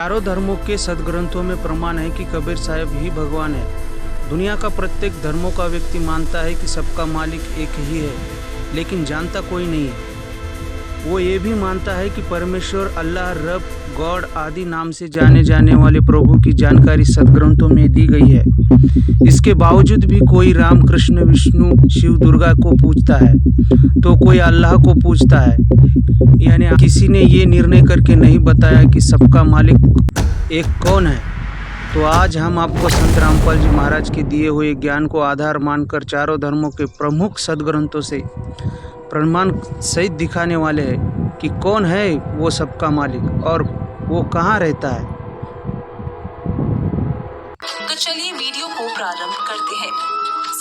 चारों धर्मों के सदग्रंथों में प्रमाण है कि कबीर साहब ही भगवान है। दुनिया का प्रत्येक धर्मों का व्यक्ति मानता है कि सबका मालिक एक ही है, लेकिन जानता कोई नहीं है। वो ये भी मानता है कि परमेश्वर, अल्लाह, रब, गॉड आदि नाम से जाने जाने वाले प्रभु की जानकारी सदग्रंथों में दी गई है। इसके बावजूद भी कोई राम, कृष्ण, विष्णु, शिव, दुर्गा को पूजता है तो कोई अल्लाह को पूजता है। यानी किसी ने ये निर्णय करके नहीं बताया कि सबका मालिक एक कौन है। तो आज हम आपको संत रामपाल जी महाराज के दिए हुए ज्ञान को आधार मानकर चारों धर्मों के प्रमुख सदग्रंथों से प्रमाण सहित दिखाने वाले हैं कि कौन है वो सबका मालिक और वो कहाँ रहता है। तो चलिए वीडियो को प्रारंभ करते हैं।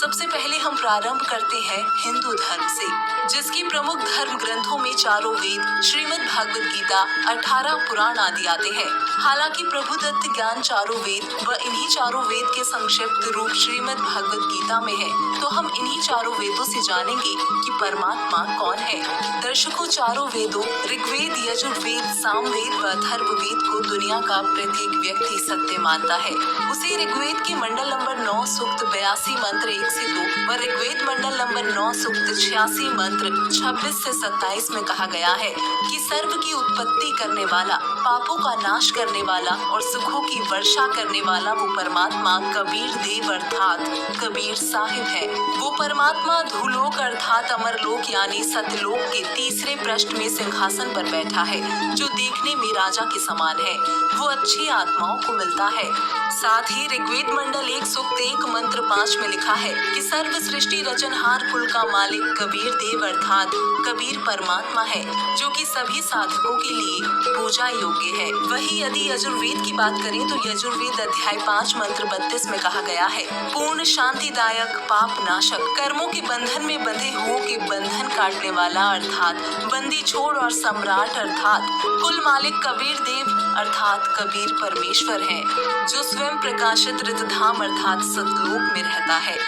सबसे पहले हम प्रारंभ करते हैं हिंदू धर्म से, जिसके प्रमुख धर्म ग्रंथों में चारों वेद, श्रीमद् भागवत गीता, 18 पुराण आदि आते हैं। हालांकि प्रभु दत्त ज्ञान चारों वेद व इन्हीं चारों वेद के संक्षिप्त रूप श्रीमद् भागवत गीता में है, तो हम इन्हीं चारों वेदों से जानेंगे कि परमात्मा कौन है। दर्शकों, चारों वेदों ऋग्वेद, यजुर्वेद, सामवेद व अथर्ववेद को दुनिया का प्रत्येक व्यक्ति सत्य मानता है। उसे ऋग्वेद के मंडल नंबर 9 सूक्त 82 मंत्र 1 से 2 व ऋग्वेद मंडल नंबर 9 सूक्त 86 मंत्र 26 से 27 में कहा गया है कि सर्व की उत्पत्ति करने वाला, पापों का नाश करने वाला और सुखों की वर्षा करने वाला वो परमात्मा कबीर देव अर्थात कबीर साहिब है। वो परमात्मा धूलोक अर्थात अमरलोक यानी सतलोक के तीसरे पृष्ठ में सिंहासन पर बैठा है, जो देखने में राजा के समान है। वो अच्छी आत्माओं को मिलता है। साथ ही ऋग्वेद मंडल 1 सूक्त 1 मंत्र 5 में लिखा है कि सर्व सृष्टि रचनहार कुल का मालिक कबीर देव अर्थात कबीर परमात्मा है, जो कि सभी साधकों के लिए पूजा योग्य है। वही यदि यजुर्वेद की बात करें तो यजुर्वेद अध्याय 5 मंत्र 32 में कहा गया है, पूर्ण शांतिदायक, पाप नाशक, कर्मों के बंधन में बंधे हुओं के बंधन काटने वाला अर्थात बंदी छोड़ और सम्राट अर्थात कुल मालिक कबीर देव अर्थात कबीर परमेश्वर है, जो स्वयं प्रकाशित रितधाम अर्थात सतलोक में रहता है।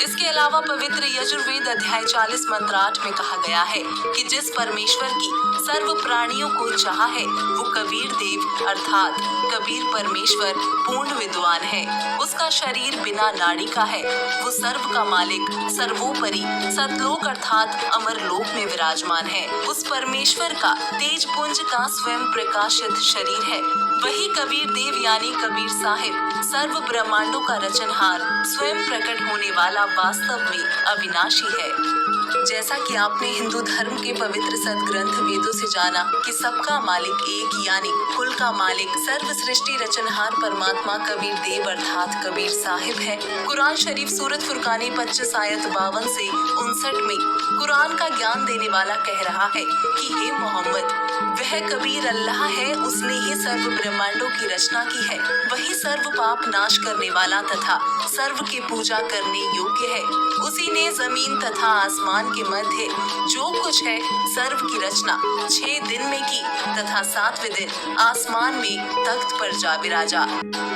इसके अलावा पवित्र यजुर्वेद अध्याय 40 मंत्र 8 में कहा गया है कि जिस परमेश्वर की सर्व प्राणियों को चाह है वो कबीर देव अर्थात कबीर परमेश्वर पूर्ण विद्वान है। उसका शरीर बिना नाड़ी का है। वो सर्व का मालिक, सर्वोपरि सतलोक अर्थात अमरलोक में विराजमान है। उस परमेश्वर का तेज पुंज का स्वयं प्रकाशित शरीर है। वही कबीर देव यानी कबीर साहिब सर्व ब्रह्मांडों का रचनहार, स्वयं प्रकट होने वाला वास्तव में अविनाशी है। जैसा कि आपने हिंदू धर्म के पवित्र सदग्रंथ वेदों से जाना कि सबका मालिक एक यानी कुल का मालिक सर्व सृष्टि रचनहार परमात्मा कबीर देव अर्थात कबीर साहिब है। कुरान शरीफ सूरत फुरकानी 25 आयत 52 से 59 में कुरान का ज्ञान देने वाला कह रहा है कि हे मोहम्मद, वह कबीर अल्लाह है, उसने ही सर्व ब्रह्मांडों की रचना की है। वही सर्व पाप नाश करने वाला तथा सर्व की पूजा करने योग्य है। उसी ने जमीन तथा आसमान के मध्य जो कुछ है सर्व की रचना 6 दिन में की तथा 7वें दिन आसमान में तख्त पर जा विराजा।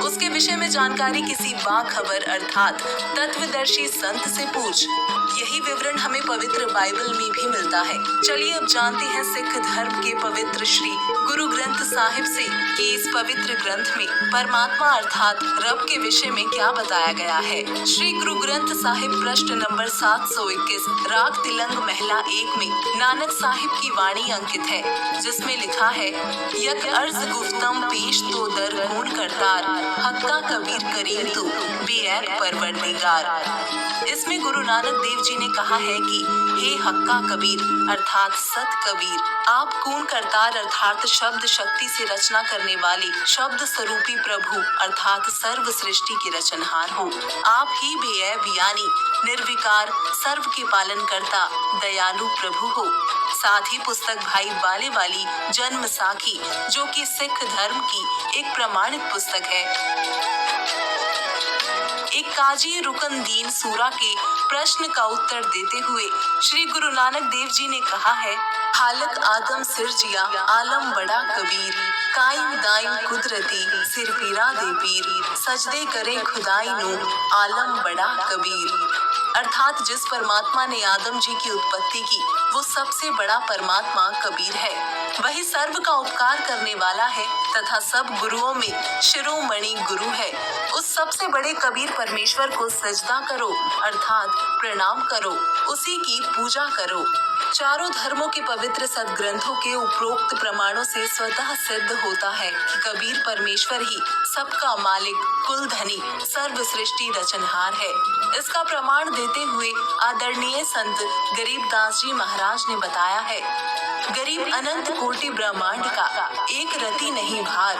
उसके विषय में जानकारी किसी बाखबर अर्थात तत्वदर्शी संत से पूछ। यही विवरण हमें पवित्र बाइबल में भी मिलता है। चलिए अब जानते हैं सिख धर्म के पवित्र श्री गुरु ग्रंथ साहिब से कि इस पवित्र ग्रंथ में परमात्मा अर्थात रब के विषय में क्या बताया गया है। श्री गुरु ग्रंथ साहिब पृष्ठ नंबर 721 राग तिलंग महला 1 में नानक साहिब की वाणी अंकित है, जिसमें लिखा है, यक अर्ज गुफ्तम पेश तो दर कौन करतार, हक्का कबीर करीम तू बेऐब परवरदिगार। इसमें गुरु नानक देव जी ने कहा है कि हे हक्का कबीर अर्थात सत कबीर, आप कौन करतार अर्थात शब्द शक्ति से रचना करने वाले शब्द स्वरूपी प्रभु अर्थात सर्व सृष्टि के रचनहार हो। आप ही बेऐब यानी निर्विकार सर्व के पालन करता दयालु प्रभु हो। साथ ही पुस्तक भाई बाले वाली जन्म साखी, जो कि सिख धर्म की एक प्रमाणित पुस्तक है, एक काजी रुकन दीन सूरा के प्रश्न का उत्तर देते हुए श्री गुरु नानक देव जी ने कहा है, हालक आदम सिरजिया आलम बड़ा कबीर, कायम दायम कुदरती सिर पीरा दे पीर, सजदे करे खुदाई नो आलम बड़ा कबीर। अर्थात जिस परमात्मा ने आदम जी की उत्पत्ति की वो सबसे बड़ा परमात्मा कबीर है। वही सर्व का उपकार करने वाला है तथा सब गुरुओं में शिरोमणि गुरु है। उस सबसे बड़े कबीर परमेश्वर को सजदा करो अर्थात प्रणाम करो, उसी की पूजा करो। चारों धर्मों के पवित्र सदग्रंथों के उपरोक्त प्रमाणों से स्वतः सिद्ध होता है कि कबीर परमेश्वर ही सबका मालिक, कुलधनी, सर्व सृष्टि रचनहार है। इसका प्रमाण देते हुए आदरणीय संत गरीबदास जी महाराज ने बताया है, गरीब अनंत कोटि ब्रह्मांड का एक रति नहीं भार,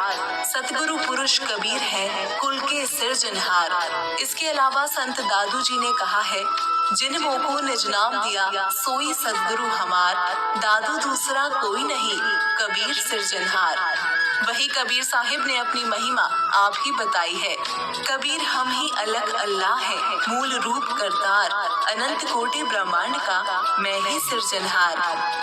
सतगुरु पुरुष कबीर है कुल के सिरजनहार। इसके अलावा संत दादू जी ने कहा है, जिन मोको निज नाम दिया सोई सतगुरु हमार, दादू दूसरा कोई नहीं कबीर सिरजनहार। वही कबीर साहिब ने अपनी महिमा आप ही बताई है, कबीर हम ही अलग अल्लाह है, मूल रूप करतार, अनंत कोटि ब्रह्मांड का मैं ही सिरजनहार।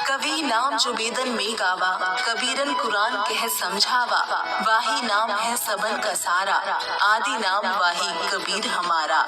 कभी नाम जो वेदन में गावा, कबीरन कुरान कह समझावा, वाही नाम है सबन का सारा, आदि नाम वाही कबीर हमारा।